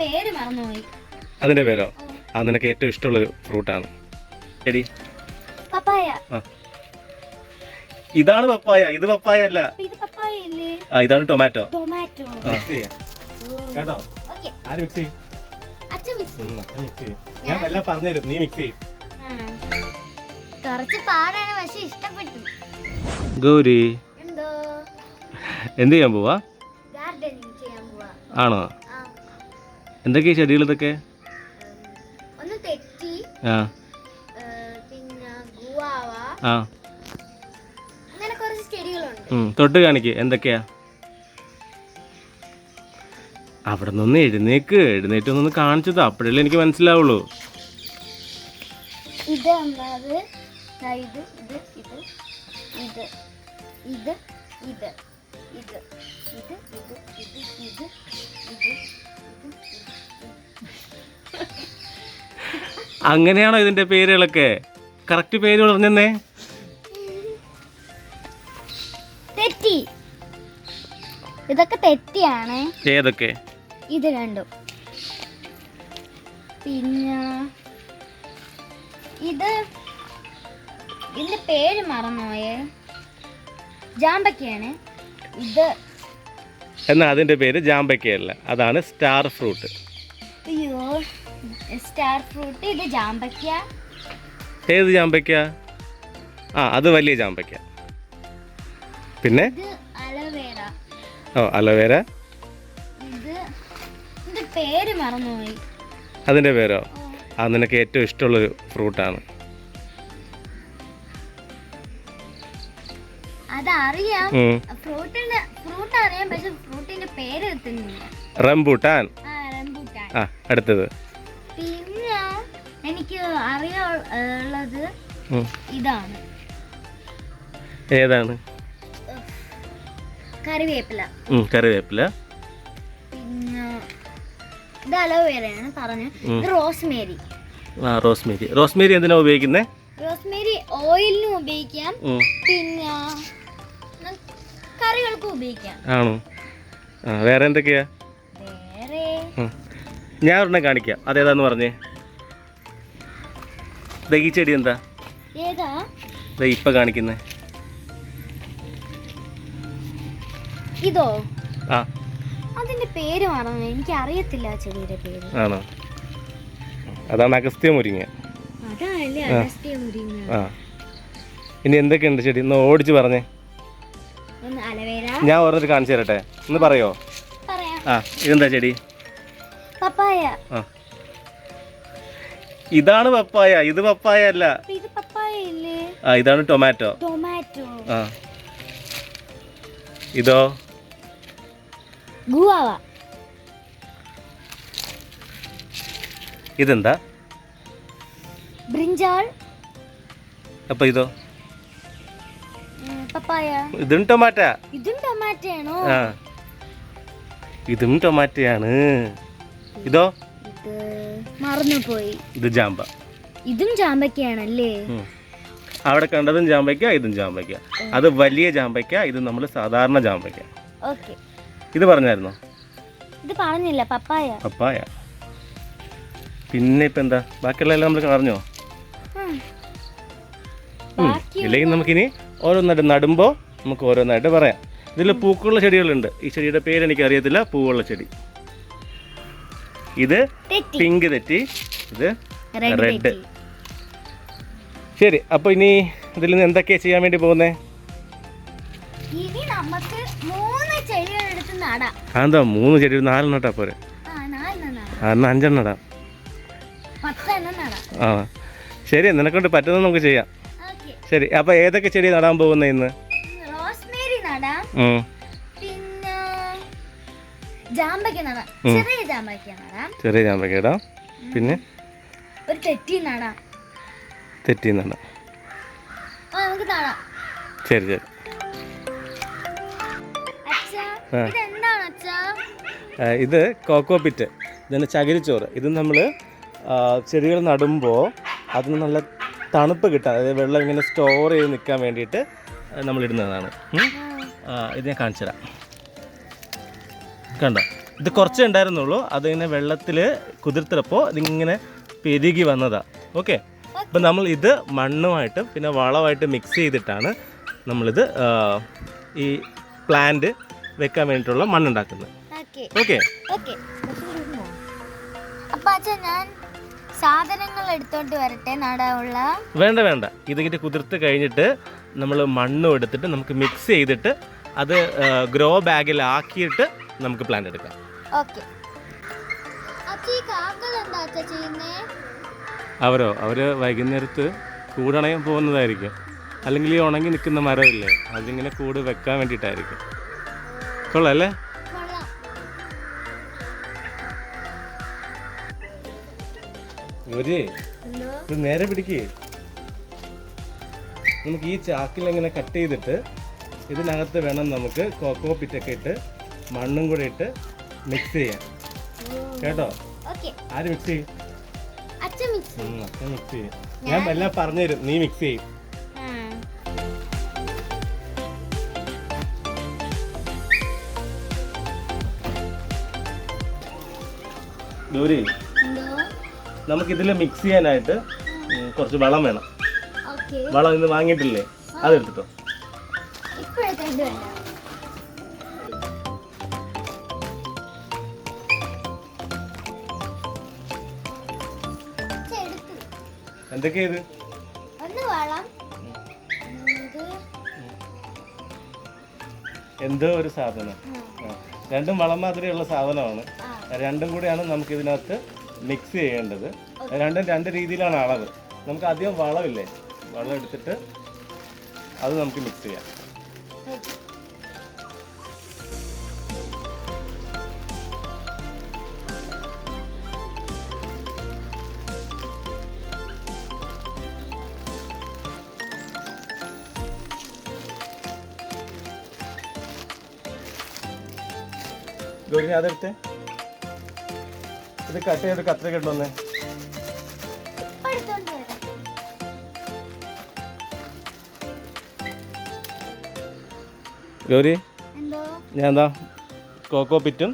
പേര് മറന്നുപോയി. അതിന്റെ പേരോ? ആ, നിനക്ക് ഏറ്റവും ഇഷ്ടമുള്ളൊരു ഫ്രൂട്ടാണ്. ശരി, പപ്പായ. ഇതാണ് പപ്പായ, ഇത് പപ്പായ അല്ല. ഇത് പപ്പായ അല്ലേ? ആ, ഇതാണ് ടൊമാറ്റോ. ടൊമാറ്റോ. കേട്ടോ? ഓക്കേ. ആര് മിക്സ് ചെയ്യും? അച്ഛൻ മിക്സ് ചെയ്യും. ഞാൻ എല്ലാം പറഞ്ഞുതരും, നീ മിക്സ് ചെയ്യും. കുറച്ച് പാടാണ്, പക്ഷെ ഇഷ്ടപ്പെട്ടു. ഗൗരി എന്തോ എന്ത് ചെയ്യാൻ പോവാ? ഗാർഡനിങ് ചെയ്യാൻ പോവാ. ആണോ? എന്തൊക്കെയാ ചെടികൾ ഇതൊക്കെ? ഒന്ന് തെറ്റി, ആ പിന്നെ ഗുവാവ, ആ അങ്ങനെ കുറച്ച് ചെടികളുണ്ട്. തൊട്ട് കാണിക്ക് എന്തൊക്കെയാ. അവിടെ നിന്ന് എഴുന്നേറ്റ് ഒന്ന് കാണിച്ചതാ, അപ്പോഴല്ലേ എനിക്ക് മനസ്സിലാവുള്ളൂ. ഇത് എന്നത് ഇത് ഇത് ഇത് ഇത് ഇത് ഇത് ഇത് ഇത് ഇത് ഇത് ഇത് ഇത് അങ്ങനെയാണോ ഇതിന്റെ പേരുകളൊക്കെ? കറക്റ്റ് പേര് പറഞ്ഞെന്നേ. തെറ്റി, ഇതൊക്കെ തെറ്റിയാണ്. ഏതൊക്കെ? ഇത് രണ്ടും. പിന്നെ ഇതിന്റെ പേര് മറന്നുപോയേ. ജാമ്പക്കയാണ് ഇത്. എന്നാ അതിന്റെ പേര് ജാമ്പക്കയല്ല, അതാണ് സ്റ്റാർ ഫ്രൂട്ട്. അയ്യോ, സ്റ്റാർ ഫ്രൂട്ട്. ഇത് ജാമ്പക്ക. ഏത് ജാമ്പക്ക? ആ, അത് വലിയ ജാമ്പക്ക. പിന്നെ ഇത് അലോവേറ. ഓ, അലോവേര. ഇത് പേര് മറന്നുപോയി. അതിന്റെ പേരോ? ആ, നിനക്ക് ഏറ്റവും ഇഷ്ടമുള്ളൊരു ഫ്രൂട്ടാണ്. അതറിയാം, ഫ്രൂട്ട് അറിയാം, പക്ഷെ ഫ്രൂട്ടിന്റെ പേര് എത്തുന്നില്ല. റംബൂട്ടാൻ. റംബൂട്ടാൻ. ആ, അടുത്തത്. പിന്നെ എനിക്ക് അറിയാനുള്ളത് ഇതാണ്. ഏതാണ്? കറിവേപ്പില. കറിവേപ്പില. പിന്നെ ഇത് അലോവേറയാണ് പറഞ്ഞു. ഇത് റോസ്മേരി. ആ, റോസ്മേരി. റോസ്മേരി എന്തിനാ ഉപയോഗിക്കുന്നത്? റോസ്മേരി ഓയിലിനും ഉപയോഗിക്കാം, പിന്നെ കറികൾക്കും ഉപയോഗിക്കാം. ആണോ? ആ, വേറെ എന്തൊക്കെയാ? വേറെ ഞാൻ ഒരെണ്ണം കാണിക്കാം, അതേതാന്ന് പറഞ്ഞേ. ഈ ചെടി എന്താ? ഏതാ? ഇപ്പൊ കാണിക്കുന്നേ. ഇതോ? ആ, അതിന്റെ പേര് മറന്നു, എനിക്ക് അറിയത്തില്ല ചെടിയുടെ പേര്. ആണോ? അതാണ് അഗസ്ത്യ മുരിങ്ങ. അതല്ലേ അഗസ്ത്യ മുരിങ്ങ. ആ, ഇനി എന്തൊക്കെയുണ്ട് ചെടി? ഒന്ന് ഓടിച്ച് പറഞ്ഞേ. അലോവേര. ഞാൻ ഓരോന്നിട്ട് കാണിച്ചു തരട്ടെ, ഒന്ന് പറയോ? പറയാം. ആ, ഇതെന്താ ചെടി? പപ്പായ. ആ, ഇതാണ് പപ്പായ, ഇത് പപ്പായ അല്ല. ഇത് പപ്പായ ഇല്ലേ? ആ, ഇതാണ് ടൊമാറ്റോ. ടൊമാറ്റോ. ആ, ഇതോ? ഗുവാവ. ഇതെന്താ? ബ്രിഞ്ചാൾ. അപ്പൊ ഇതോ? പപ്പായ. ഇതും ടൊമാറ്റോ. ഇതും ടൊമാറ്റോയാണോ? ആ, ഇതും ടൊമാറ്റോയാണ്. ഇതോ? ഇത് മറന്നുപോയി. ഇത് ജാമ്പ. ഇതും ജാമ്പക്കയാണല്ലേ? അവിടെ കണ്ടതും ജാമ്പയ്ക്ക, ഇതും ജാമ്പയ്ക്ക. അത് വലിയ ജാമ്പയ്ക്ക, ഇത് നമ്മൾ സാധാരണ ജാമ്പയ്ക്ക. ഓക്കെ. ഇത് പറഞ്ഞായിരുന്നോ? ഇത് പറഞ്ഞില്ല. പപ്പായ. പപ്പായ. പിന്നെ ഇപ്പൊ എന്താ ബാക്കിയുള്ള എല്ലാം നമ്മൾ അറിഞ്ഞോ? ഇല്ലെങ്കിൽ നമുക്കിനി ഓരോന്നായിട്ട് നടുമ്പോൾ നമുക്ക് ഓരോന്നായിട്ട് പറയാം. ഇതിൽ പൂക്കളുള്ള ചെടികളുണ്ട്. ഈ ചെടിയുടെ പേര് എനിക്ക് അറിയത്തില്ല. പൂവുള്ള ചെടി. ഇത് പിങ്ക് തെറ്റി, ഇത് റെഡ്. ശരി, അപ്പൊ ഇനി ഇതിൽ നിന്ന് എന്തൊക്കെയാ ചെയ്യാൻ വേണ്ടി പോകുന്നേ? ഇനി നമുക്ക് 3 ചെടികൾ എടുത്ത് നടാം. അതെന്താ 3 ചെടി? 4 നട്ടാ പോരെ? എന്നാൽ 5 നടാം. 10 നടാം. ആ, ശരി, നിനക്കൊണ്ട് പറ്റുന്നത് നമുക്ക് ചെയ്യാം. ശരി, അപ്പൊ ഏതൊക്കെ ചെടി നടാൻ പോകുന്ന ഇന്ന്? റോസ്മേരി നടാം, പിന്നെ ജാമ്പക്ക നടാം. ചെറിയ ജാമ്പക്ക ഇടാം. പിന്നെ ഒരു തെറ്റി നടാം. നമുക്ക് നടാം. ശരി ശരി. ഇതെന്താണ് അച്ഛാ? ഇത് കോക്കോപിറ്റ്. ഇതിന് ചകിരിച്ചോറ്. ഇത് നമ്മൾ ചെടികൾ നടുമ്പോൾ അതിന് നല്ല തണുപ്പ് കിട്ടാൻ, അതായത് വെള്ളം ഇങ്ങനെ സ്റ്റോർ ചെയ്ത് നിൽക്കാൻ വേണ്ടിയിട്ട് നമ്മളിടുന്നതാണ്. ഇത് ഞാൻ കാണിച്ചു തരാം. കണ്ടോ? ഇത് കുറച്ചേ ഉണ്ടായിരുന്നുള്ളൂ, അതിങ്ങനെ വെള്ളത്തിൽ കുതിർത്തപ്പോൾ ഇതിങ്ങനെ പെരുകി വന്നതാണ്. ഓക്കെ, അപ്പം നമ്മൾ ഇത് മണ്ണുമായിട്ട് പിന്നെ വളമായിട്ട് മിക്സ് ചെയ്തിട്ടാണ് നമ്മളിത് ഈ പ്ലാന്റ് വെക്കാൻ വേണ്ടിയിട്ടുള്ള മണ്ണുണ്ടാക്കുന്നത്. ഓക്കെ, ഞാൻ സാധനങ്ങൾ എടുത്തോണ്ട് വരട്ടെ നടാനുള്ള? വേണ്ട, ഇതിങ്ങനെ കുതിർത്ത് കഴിഞ്ഞിട്ട് നമ്മൾ മണ്ണും എടുത്തിട്ട് നമുക്ക് മിക്സ് ചെയ്തിട്ട് അത് ഗ്രോ ബാഗിലാക്കിയിട്ട് നമുക്ക് പ്ലാന്റ് എടുക്കാം. അവര് വൈകുന്നേരത്ത് കൂടണയാൻ പോകുന്നതായിരിക്കും, അല്ലെങ്കിൽ ഈ ഉണങ്ങി നിൽക്കുന്ന മരമില്ലേ അതിങ്ങനെ കൂട് വെക്കാൻ വേണ്ടിയിട്ടായിരിക്കും. കൊള്ളാല്ലേ? ഇത് നേരെ പിടിക്കേ. നമുക്ക് ഈ ചാക്കിൽ ഇങ്ങനെ കട്ട് ചെയ്തിട്ട് ഇതിനകത്ത് വേണം നമുക്ക് കോക്കോ പിറ്റൊക്കെ ഇട്ട് മണ്ണും കൂടെ ഇട്ട് മിക്സ് ചെയ്യാൻ. കേട്ടോ? ആര് മിക്സ് ചെയ്യും? അച്ഛൻ മിക്സ് ചെയ്യും. ഞാൻ എല്ലാം പറഞ്ഞുതരും, നീ മിക്സ് ചെയ്യും. ഗൗരി, നമുക്കിതിൽ മിക്സ് ചെയ്യാനായിട്ട് കുറച്ച് വളം വേണം. വളം ഇന്ന് വാങ്ങിയിട്ടില്ലേ? അതെടുത്തിട്ടോ. എന്തൊക്കെയാ ഇത്? എന്തോ ഒരു സാധനം, രണ്ടും വളം മാതിരിയുള്ള സാധനമാണ്. രണ്ടും കൂടെയാണ് നമുക്ക് ഇതിനകത്ത് മിക്സ് ചെയ്യേണ്ടത്. രണ്ടും രണ്ട് രീതിയിലാണ് അളവ്. നമുക്ക് അധികം വളമില്ലേ, വളം എടുത്തിട്ട് അത് നമുക്ക് മിക്സ് ചെയ്യാം. ഗൗരി അതെടുത്തേ, ഇത് കട്ട് ചെയ്ത് കത്രിക ഇട്ടോന്നേ. ഗൗരി, ഞാൻ എന്താ കോക്കോ പിറ്റും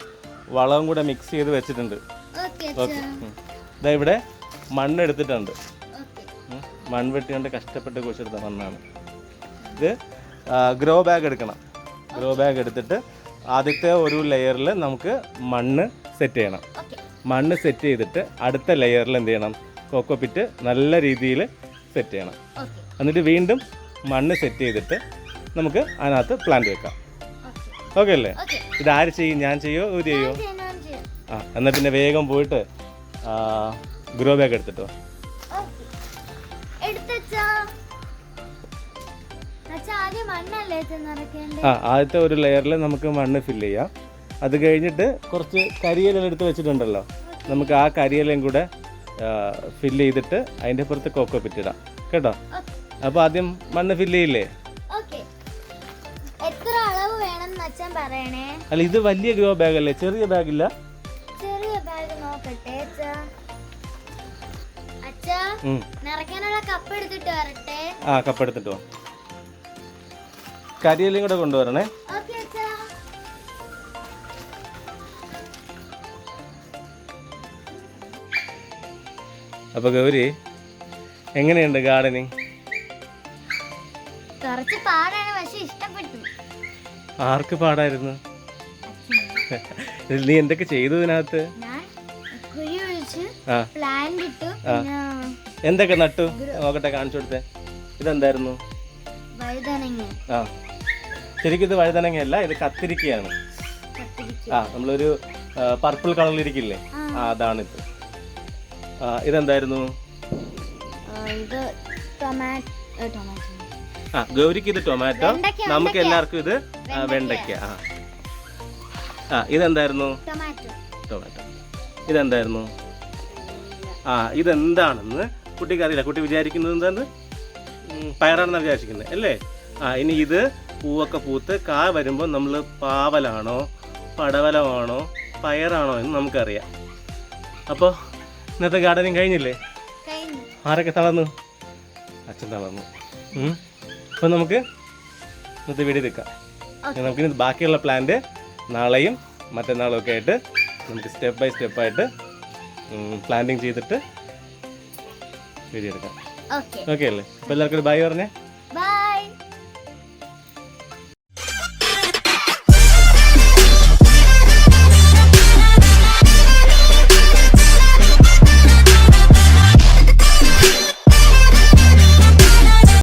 വളവും കൂടെ മിക്സ് ചെയ്ത് വെച്ചിട്ടുണ്ട്. ഓക്കെ, ഇതാ ഇവിടെ മണ്ണെടുത്തിട്ടുണ്ട്. മൺവെട്ടികൊണ്ട് കഷ്ടപ്പെട്ട് കുഴിച്ചെടുത്ത മണ്ണാണ് ഇത്. ഗ്രോ ബാഗ് എടുക്കണം. ഗ്രോ ബാഗ് എടുത്തിട്ട് ആദ്യത്തെ ഒരു ലെയറിൽ നമുക്ക് മണ്ണ് സെറ്റ് ചെയ്യണം. മണ്ണ് സെറ്റ് ചെയ്തിട്ട് അടുത്ത ലെയറിൽ എന്ത് ചെയ്യണം? കോക്കോ പിറ്റ് നല്ല രീതിയിൽ സെറ്റ് ചെയ്യണം. എന്നിട്ട് വീണ്ടും മണ്ണ് സെറ്റ് ചെയ്തിട്ട് നമുക്ക് അതിനകത്ത് പ്ലാന്റ് വെക്കാം. ഓക്കെ അല്ലേ? ഇതാര് ചെയ്യും? ഞാൻ ചെയ്യോ ഒരു ചെയ്യോ? എന്നാൽ പിന്നെ വേഗം പോയിട്ട് ഗ്രോ ബാഗ് എടുത്തിട്ടോ. ആദ്യത്തെ ഒരു ലെയറിൽ നമുക്ക് മണ്ണ് ഫില്ല് ചെയ്യാം. അത് കഴിഞ്ഞിട്ട് കുറച്ച് കരിയിലെല്ലാം എടുത്ത് വെച്ചിട്ടുണ്ടല്ലോ, നമുക്ക് ആ കരിയിലയും കൂടെ ഫില്ല് ചെയ്തിട്ട് അതിൻ്റെ പുറത്ത് കോക്കോ പിറ്റ് ഇടാം. കേട്ടോ? അപ്പോൾ ആദ്യം മണ്ണ് ഫില്ല് ചെയ്യില്ലേ? അല്ല, ഇത് വലിയ ഗ്രോ ബാഗ് അല്ലേ, ചെറിയ ബാഗില്ല. ആ, കപ്പ് എടുത്തിട്ടോ. കരിയിലും കൂടെ കൊണ്ടുവരണേ. അപ്പൊ ഗൗരി, എങ്ങനെയുണ്ട് ഗാർഡനിങ്? ആർക്ക് പാടായിരുന്നു? നീ എന്തൊക്കെ ചെയ്തു ഇതിനകത്ത്? എന്തൊക്കെ നട്ടു നോക്കട്ടെ, കാണിച്ചു കൊടുത്തേ. ഇതെന്തായിരുന്നു? ആ, ശരിക്കും ഇത് വഴുതനങ്ങയല്ല, ഇത് കത്തിരിക്കയാണ്. നമ്മളൊരു പർപ്പിൾ കളറിലിരിക്കില്ലേ, അതാണിത്. ഇതെന്തായിരുന്നു? ഗൗരിക്ക് ഇത് ടൊമാറ്റോ, നമുക്ക് എല്ലാവർക്കും ഇത് വെണ്ടയ്ക്ക. ഇതെന്തായിരുന്നു? ടൊമാറ്റോ. ഇതെന്തായിരുന്നു? ഇതെന്താണെന്ന് കുട്ടിക്ക് അറിയില്ല. കുട്ടി വിചാരിക്കുന്നത് എന്താണ്? പയറാണെന്നാണ് വിചാരിക്കുന്നത് അല്ലേ? ഇനി ഇത് പൂവൊക്കെ പൂത്ത് കാ വരുമ്പോൾ നമ്മൾ പാവലാണോ പടവലമാണോ പയറാണോ എന്ന് നമുക്കറിയാം. അപ്പോൾ ഇന്നത്തെ ഗാർഡനിങ് കഴിഞ്ഞില്ലേ? ആരൊക്കെ തളർന്നു? അച്ഛൻ തളർന്നു. അപ്പോൾ നമുക്ക് ഇന്നത്തെ വീഡിയോ എടുക്കാം. നമുക്കിനി ബാക്കിയുള്ള പ്ലാന്റ് നാളെയും മറ്റന്നാളും ഒക്കെ ആയിട്ട് നമുക്ക് സ്റ്റെപ്പ് ബൈ സ്റ്റെപ്പായിട്ട് പ്ലാന്റിങ് ചെയ്തിട്ട് വീഡിയോ എടുക്കാം. ഓക്കെ അല്ലേ? അപ്പോൾ എല്ലാവർക്കും ബൈ പറഞ്ഞേ.